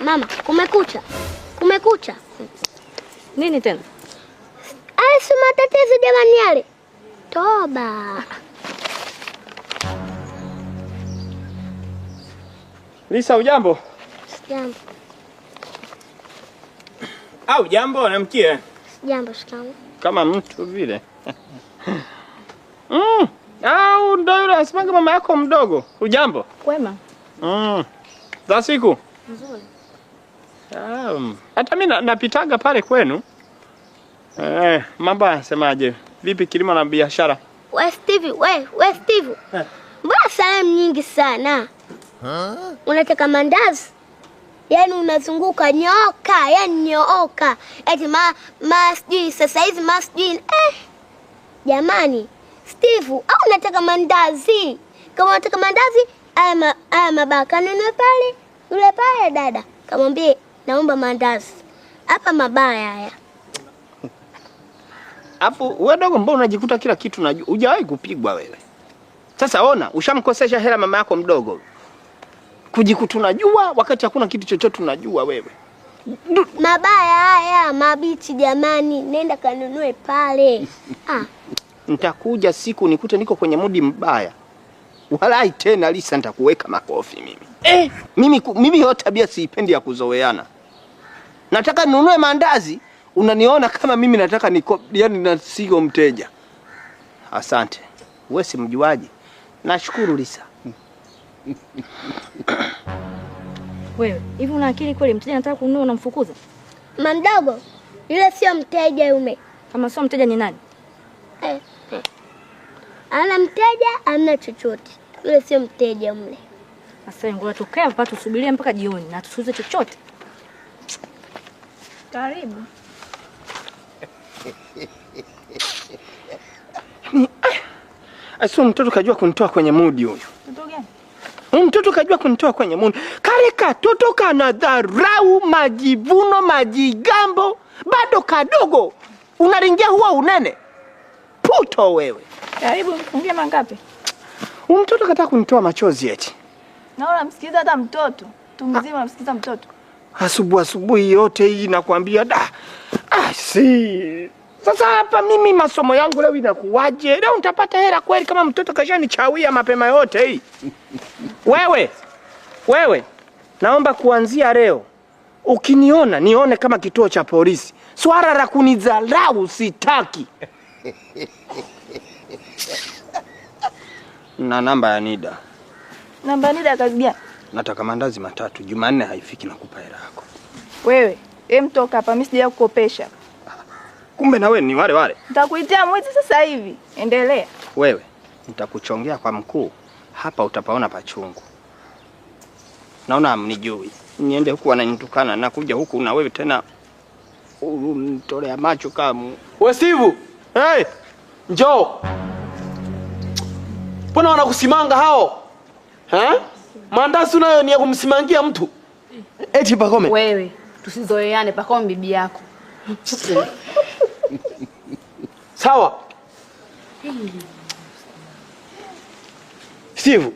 Mama, kumekucha. Kumekucha. Nini tena? Si matatizo jamani yale. Toba. Lisa, ujambo? Jambo. Au jambo namkie? Jambo shikamoo. Kama mtu vile. Au ndio yule asimanga mama yako mdogo. Ujambo? Kwema. Za siku? Nzuri. Hata mimi napitaga pale kwenu. Mambo yanasemaje? Vipi kilimo na biashara? We Steve. Mbona salamu nyingi sana? Unataka mandazi? Yaani unazunguka nyoka, nyooka. Eti sijui sasa hizi sijui. Jamani, Steve, au unataka mandazi? Kama unataka mandazi, aya mabaka nene pale. Yule pale dada, kamwambie naomba mandazi. Hapa mabaya haya. Hapo wewe dogo, mbona unajikuta kila kitu unajua? Hujawahi kupigwa wewe. Sasa ona, ushamkosesha hela mama yako mdogo. Kujikuta unajua wakati hakuna kitu chochote unajua wewe. Mabaya haya, mabichi jamani, nenda kanunue pale. Nitakuja siku nikute niko kwenye mudi mbaya. Walai tena Lisa, nitakuweka makofi mimi. Mimi hiyo tabia siipendi ya kuzoeana. Nataka ninunue mandazi, unaniona kama mimi nataka yani na sio mteja. Asante. Wewe si mjuaji. Nashukuru Lisa. Wewe, hivi una akili kweli? Mteja anataka kununua unamfukuza? Mdogo, yule sio mteja yule. Kama sio mteja ni nani? Ana mteja, ana chochote. Yule sio mteja mle. Sasa ngoja tukae hapa tusubirie mpaka jioni na tusuze chochote. Karibu. Asio mtoto kajua kunitoa kwenye mudi huyo. Mtoto gani? Mtoto kajua kunitoa kwenye mudi. Kale katoto kana dharau, majivuno, majigambo, bado kadogo. Unaringia huwa unene. Puto wewe. Karibu, mfungie mangapi? Mtoto kataka kunitoa machozi eti. Naona msikiza hata mtoto. Mtu mzima msikiza mtoto. Asubuhi yote hii nakwambia si. Sasa hapa mimi masomo yangu leo inakuwaje? Leo nitapata hela kweli kama mtoto kashanichawia mapema yote hii? Wewe. Naomba kuanzia leo ukiniona nione kama kituo cha polisi. Swala la kunidharau sitaki. Na namba ya Nida. Namba ya Nida kazi gani? Nataka mandazi 3. Jumanne haifiki nakupa hela yako. Wewe, toka hapa, mimi sija kukopesha. Kumbe na wewe ni wale. Nitakuitia mwizi sasa hivi. Endelea. Wewe, nitakuchongea kwa mkuu. Hapa utapaona pachungu. Naona mnijui. Niende huku wananitukana na kuja huku na wewe tena unitolea macho kama. Wewe Steve. Njoo. Mbona wanakusimanga hao? Mandazi unayo ni ya kumsimangia mtu. Eti Pakome. Wewe, tusizoeane, Pakome bibi yako. Sawa. Steve,